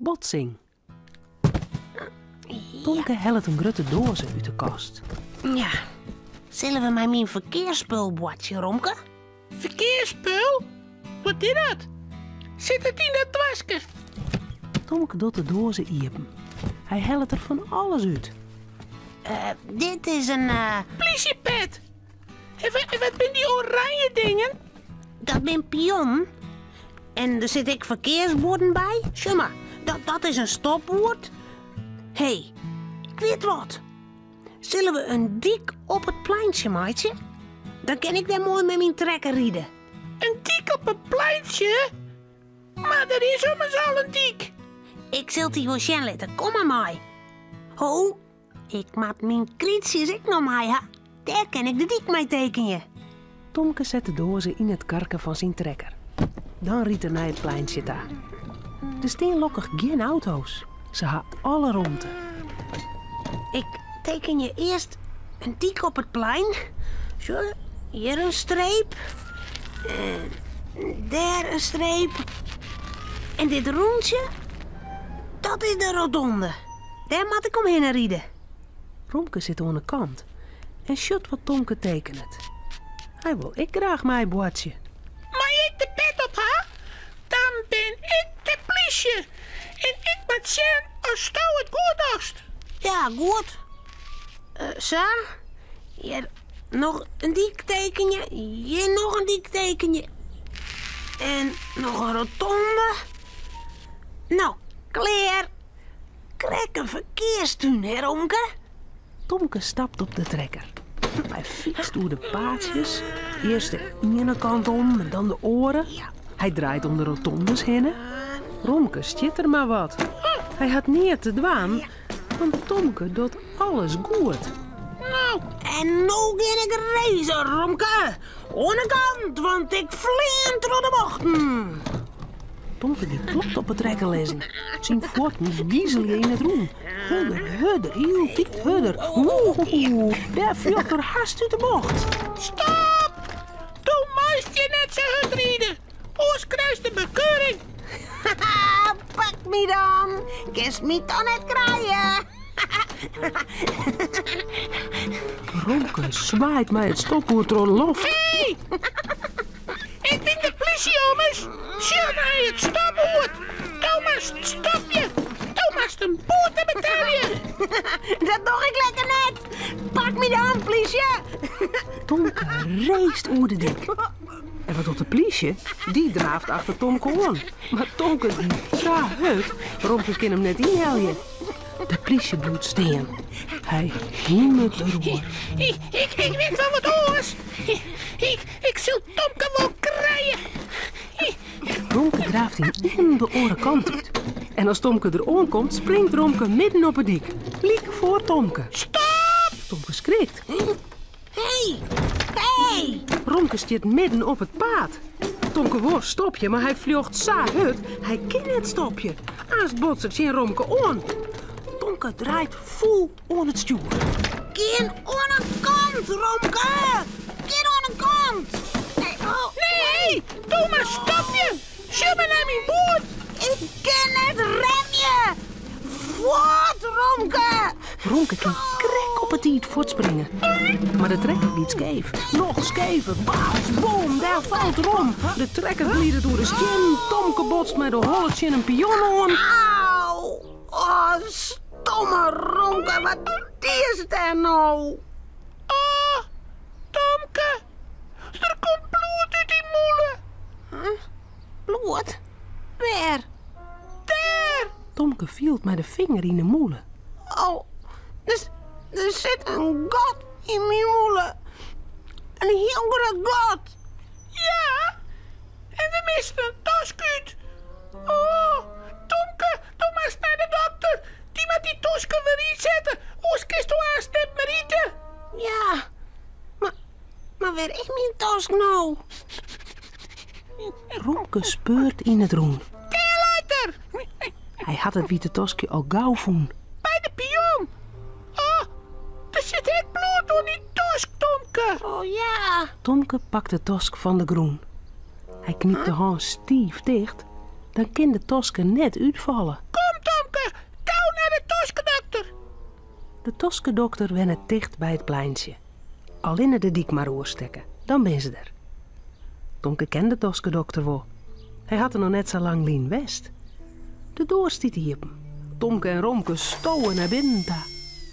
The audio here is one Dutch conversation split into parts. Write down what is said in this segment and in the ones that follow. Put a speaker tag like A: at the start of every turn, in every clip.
A: botsing. Tomke helpt een grote doos uit de kast.
B: Ja. Zullen we mij mijn verkeersspul watje, Romke?
C: Verkeersspul? Wat is dat? Zit het in dat wasken?
A: Tomke doet de doos open. Hij helpt er van alles uit.
B: Dit is een...
C: Politiepet. En wat zijn die oranje dingen?
B: Dat ben pion. En er zit ik verkeersborden bij. Zeg maar, dat is een stopwoord. Hé, ik weet wat. Zullen we een dik op het pleintje, maatje? Dan kan ik daar mooi met mijn trekker rijden.
C: Een dik op een pleintje? Maar er is immers al een dik.
B: Ik zult die wel zien laten. Kom maar mij. Ho, ik maak mijn krietsjes ik nog mij, ha. Daar kan ik de dik mee tekenen.
A: Tomke zet de dozen in het karken van zijn trekker. Dan riet er naar het pleintje daar. Er staan lokkig geen auto's. Ze hebben alle ruimte.
B: Ik teken je eerst een dik op het plein. Zo, hier een streep. En daar een streep. En dit rondje, dat is de rotonde. Daar moet ik omheen rijden.
A: Romke zit aan de kant en shut wat Tomke tekent. Hij wil ik graag mijn boordje.
C: Maar ik de pet op ha? Dan ben ik de politie. En ik moet zien als jou het goed hast.
B: Ja, goed. Zo. Hier nog een dik tekenje. Hier nog een dik tekenje. En nog een rotonde. Nou, klaar. Krijg een verkeerstuin, hè, Romke?
A: Tomke stapt op de trekker. Hij fietst door de paadjes. Eerst de ene kant om en dan de oren. Hij draait om de rotondes heen. Romke stiet er maar wat. Hij had niet te dwaan, want Tomke doet alles goed.
B: Nou, en nou ga ik reizen, Romke. Aan kant, want ik vlieg door de bochten.
A: Tomke die klopt op het trekker lezen. Zijn voort moest giezelen in het roem. Hudder, heel dik hudder. Oeh, daar vloog er haast uit de bocht.
C: Stop! Doe meest je net zo hard rijden. Oors kruist de bekeuring.
B: Haha, pak me dan. Kist me dan net kraaien.
A: Romke zwaait mij het stopwoord door de loft.
C: Hey! Ik ben de politie, jongens. Zie naar het stopwoord. Thomas, stop je. Thomas, een boete betalen.
B: Dat doe ik lekker net. Pak me dan, politie.
A: Tomke reest over de dik. En wat doet de politie? Die draaft achter Tomke aan. Maar Tomke die hut. Romke kan hem net inheljen. De politie bloedt steen. Hij hemelt erdoor.
C: Ik weet wel wat oors. Ik zal Tomke wel krijgen.
A: Romke draaft hem in de orenkant uit. En als Tomke er aankomt, springt Romke midden op het dik. Liek voor Tomke.
C: Stop!
A: Tomke schrikt.
B: Hey! Hey!
A: Romke stiet midden op het paad. Tomke wou stopje, maar hij vlogt zo hut. Hij kan het stopje. Aast botst zijn Romke aan. Tomke draait vol aan het stuur.
B: Geen aan een kant, Romke! Geen aan een kant! Nee, oh.
C: Nee! Thomas, stop je! Zie me naar mijn boord!
B: Ik kan het remmen! Wat, Romke!
A: Romke kan krek op het iet voortspringen. Maar de trekker liet scheef. Nog schever. Baas, boom, daar valt Rom. De trekker gliedert door de skin. Tomke botst met de holletje in een pion aan.
B: Auw! Oh, stomme Romke, wat is er nou?
C: Oh, Tomke! Er komt bloed uit die moelen!
B: Huh? Bloed? Waar?
C: Daar!
A: Tomke viel met de vinger in de moelen.
B: Oh, er zit een gat in mijn moelen. Een heel groot gat.
C: Ja! En we misten een taskuut! Oh, Tomke, Thomas naar de dokter! Die moet die taskuut weer inzetten! Oors kist u haast net meer eten!
B: Ja, maar waar is mijn tas nou?
A: Romke speurt in het roen.
C: Theeleiter!
A: Hij had het witte tosje al gauw voen.
C: Bij de pion! Oh, er zit echt bloed aan die task, Tomke!
B: Oh ja.
A: Tomke pakt de tosk van de groen. Hij knipt de hand stief dicht. Dan kan de toske net uitvallen.
C: Komt
A: De toskendokter wen het dicht bij het pleintje. Al in de dik maar oorstekken, dan ben ze er. Tomke kende de toskendokter wel. Hij had er nog net zo lang lien west. De deur stiet hier. Tomke en Romke stowen naar binnen.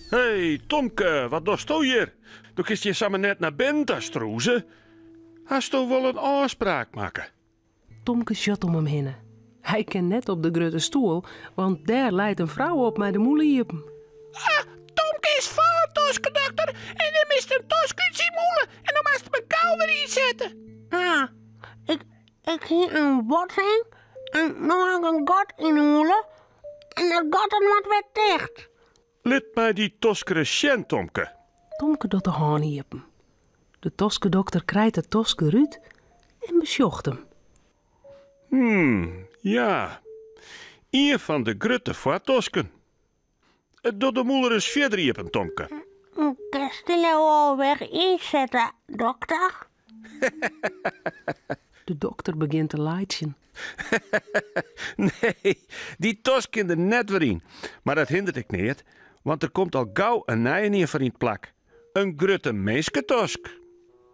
D: Hey, Tomke, wat doe je hier? Doe kist je samen net naar binnen, stroezen? Hast je wel een afspraak maken?
A: Tomke shot om hem heen. Hij kan net op de grote stoel, want daar leidt een vrouw op met de moeliepen.
C: Ah, Tomke is vol, toskendokter. En dan mist een tosk uit zijn moelen. En dan moest mijn kou weer inzetten.
B: Ja, ik hier een botsing en nog een gat in de moelen. En dat gat dan wordt weer dicht.
D: Lid mij die toskere sjen, Tomke.
A: Tomke doet de haan hiepen. De toskendokter krijgt de toske Ruud en besjocht hem.
D: Ja. Een van de grutte vaartosken. Het doet de moeder eens verder hiepen, Tomke.
B: Kerst je alweer inzetten, dokter?
A: De dokter begint te laatjen.
D: Nee, die tosk in er net weer in. Maar dat hindert ik niet, want er komt al gauw een nieuwe voor in het plak. Een grutte meesketosk.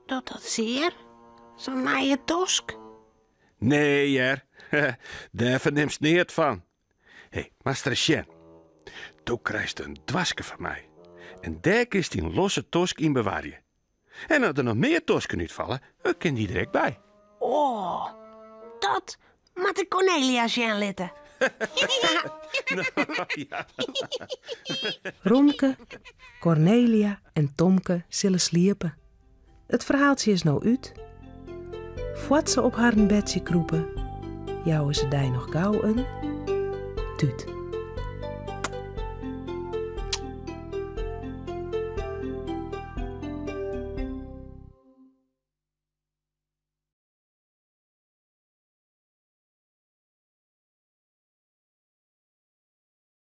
B: Dat zeer? Zo'n naaie tosk?
D: Nee, Jer. Daar verneemt niet van. Hé, Master Sjen. Toen krijgt een dwaske van mij. En daar kist die een losse tosk in bewaren. En als er nog meer tosken uitvallen, dan kan die direct bij.
B: Oh, dat moet de Cornelia Jean litten.
D: Ja.
A: Romke, Cornelia en Tomke zullen sliepen. Het verhaaltje is nou uit. Voort ze op haar bedje kroepen, jouwen ze daar nog gauw een tuut.